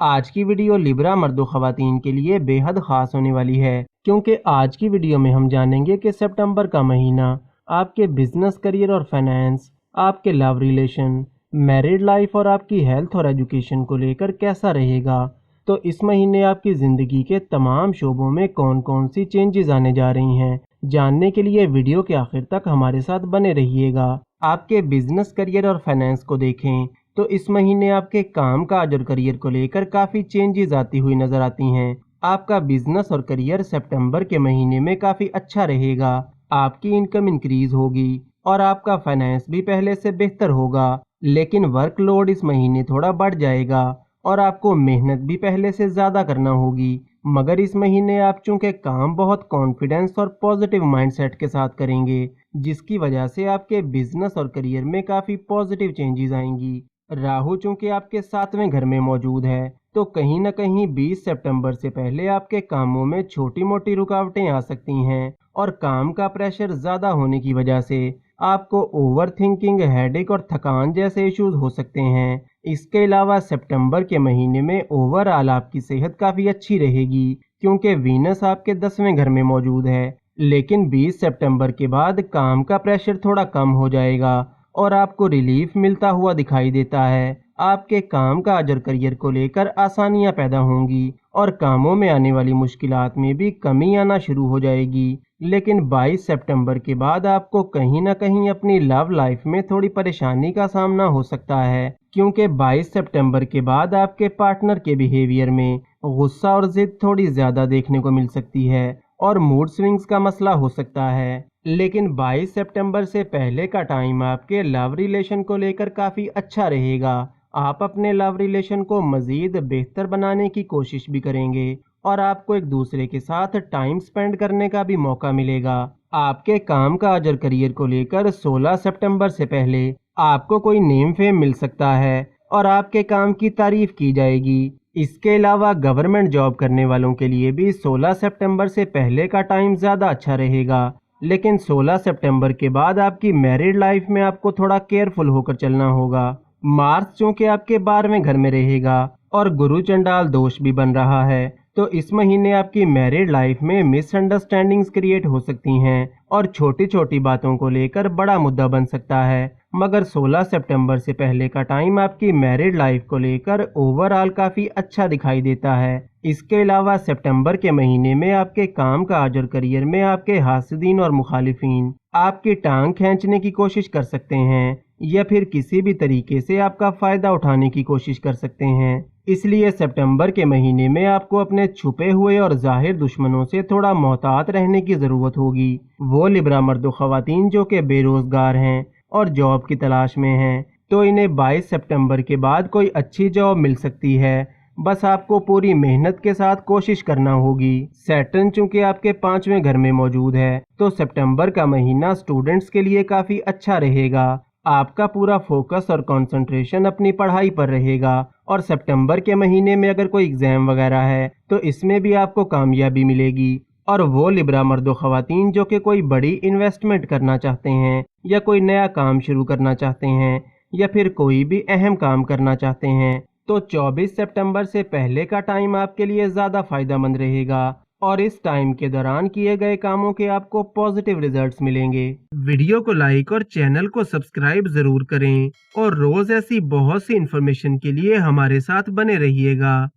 आज की video Libra मर्दों ख़वातीन के लिए बेहद ख़ास होने वाली है, क्योंकि आज की वीडियो में हम जानेंगे कि सितंबर का महीना आपके बिजनेस, करियर और फाइनेंस, आपके लव रिलेशन, मैरिड लाइफ और आपकी हेल्थ और एजुकेशन को लेकर कैसा रहेगा। तो इस महीने आपकी ज़िंदगी के तमाम शोबों में कौन कौन सी चेंजेस आने जा रही हैं, जानने के लिए वीडियो के आखिर तक हमारे साथ बने रहिएगा। आपके बिजनेस, करियर और फाइनेंस को देखें तो इस महीने आपके काम काज और करियर को लेकर काफ़ी चेंजेस आती हुई नज़र आती हैं। आपका बिजनेस और करियर सितंबर के महीने में काफ़ी अच्छा रहेगा। आपकी इनकम इंक्रीज होगी और आपका फाइनेंस भी पहले से बेहतर होगा, लेकिन वर्कलोड इस महीने थोड़ा बढ़ जाएगा और आपको मेहनत भी पहले से ज़्यादा करना होगी। मगर इस महीने आप चूँकि काम बहुत कॉन्फिडेंस और पॉजिटिव माइंडसेट के साथ करेंगे, जिसकी वजह से आपके बिजनेस और करियर में काफ़ी पॉजिटिव चेंजेस आएंगी। राहु चूंकि आपके 7वें घर में मौजूद है, तो कहीं न कहीं 20 सितंबर से पहले आपके कामों में छोटी मोटी रुकावटें आ सकती हैं और काम का प्रेशर ज़्यादा होने की वजह से आपको ओवर थिंकिंग, हेडेक और थकान जैसे इश्यूज हो सकते हैं। इसके अलावा सितंबर के महीने में ओवरऑल आपकी सेहत काफ़ी अच्छी रहेगी, क्योंकि वीनस आपके 10वें घर में मौजूद है। लेकिन 20 सितंबर के बाद काम का प्रेशर थोड़ा कम हो जाएगा और आपको रिलीफ मिलता हुआ दिखाई देता है। आपके काम काज और करियर को लेकर आसानियां पैदा होंगी और कामों में आने वाली मुश्किलात में भी कमी आना शुरू हो जाएगी। लेकिन 22 सितंबर के बाद आपको कहीं ना कहीं अपनी लव लाइफ में थोड़ी परेशानी का सामना हो सकता है, क्योंकि 22 सितंबर के बाद आपके पार्टनर के बिहेवियर में गुस्सा और जिद थोड़ी ज़्यादा देखने को मिल सकती है और मूड स्विंग्स का मसला हो सकता है। लेकिन 22 सितंबर से पहले का टाइम आपके लव रिलेशन को लेकर काफ़ी अच्छा रहेगा। आप अपने लव रिलेशन को मज़ीद बेहतर बनाने की कोशिश भी करेंगे और आपको एक दूसरे के साथ टाइम स्पेंड करने का भी मौका मिलेगा। आपके काम काज और करियर को लेकर 16 सितंबर से पहले आपको कोई नेम फेम मिल सकता है और आपके काम की तारीफ की जाएगी। इसके अलावा गवर्नमेंट जॉब करने वालों के लिए भी 16 सितंबर से पहले का टाइम ज़्यादा अच्छा रहेगा। लेकिन 16 सितंबर के बाद आपकी मैरिड लाइफ में आपको थोड़ा केयरफुल होकर चलना होगा। मार्स चूंकि आपके 12वें घर में रहेगा और गुरु चंडाल दोष भी बन रहा है, तो इस महीने आपकी मैरिड लाइफ में मिसअंडरस्टैंडिंग्स क्रिएट हो सकती हैं और छोटी छोटी बातों को लेकर बड़ा मुद्दा बन सकता है। मगर 16 सितंबर से पहले का टाइम आपकी मैरिड लाइफ को लेकर ओवरऑल काफ़ी अच्छा दिखाई देता है। इसके अलावा सितंबर के महीने में आपके काम काज और करियर में आपके हासिदीन और मुखालिफिन आपकी टांग खींचने की कोशिश कर सकते हैं या फिर किसी भी तरीके से आपका फ़ायदा उठाने की कोशिश कर सकते हैं। इसलिए सितंबर के महीने में आपको अपने छुपे हुए और जाहिर दुश्मनों से थोड़ा मोहतात रहने की ज़रूरत होगी। वो लिब्रा मर्दो ख़वातीन जो कि बेरोज़गार हैं और जॉब की तलाश में हैं, तो इन्हें 22 सितंबर के बाद कोई अच्छी जॉब मिल सकती है। बस आपको पूरी मेहनत के साथ कोशिश करना होगी। सैटर्न चूंकि आपके 5वें घर में मौजूद है, तो सितंबर का महीना स्टूडेंट्स के लिए काफ़ी अच्छा रहेगा। आपका पूरा फोकस और कंसंट्रेशन अपनी पढ़ाई पर रहेगा और सितंबर के महीने में अगर कोई एग्ज़ाम वगैरह है तो इसमें भी आपको कामयाबी मिलेगी। और वो लिब्रा मर्दो ख़वातीन जो कि कोई बड़ी इन्वेस्टमेंट करना चाहते हैं या कोई नया काम शुरू करना चाहते हैं या फिर कोई भी अहम काम करना चाहते हैं, तो 24 सितंबर से पहले का टाइम आपके लिए ज़्यादा फ़ायदेमंद रहेगा और इस टाइम के दौरान किए गए कामों के आपको पॉजिटिव रिजल्ट्स मिलेंगे। वीडियो को लाइक और चैनल को सब्सक्राइब ज़रूर करें और रोज़ ऐसी बहुत सी इन्फॉर्मेशन के लिए हमारे साथ बने रहिएगा।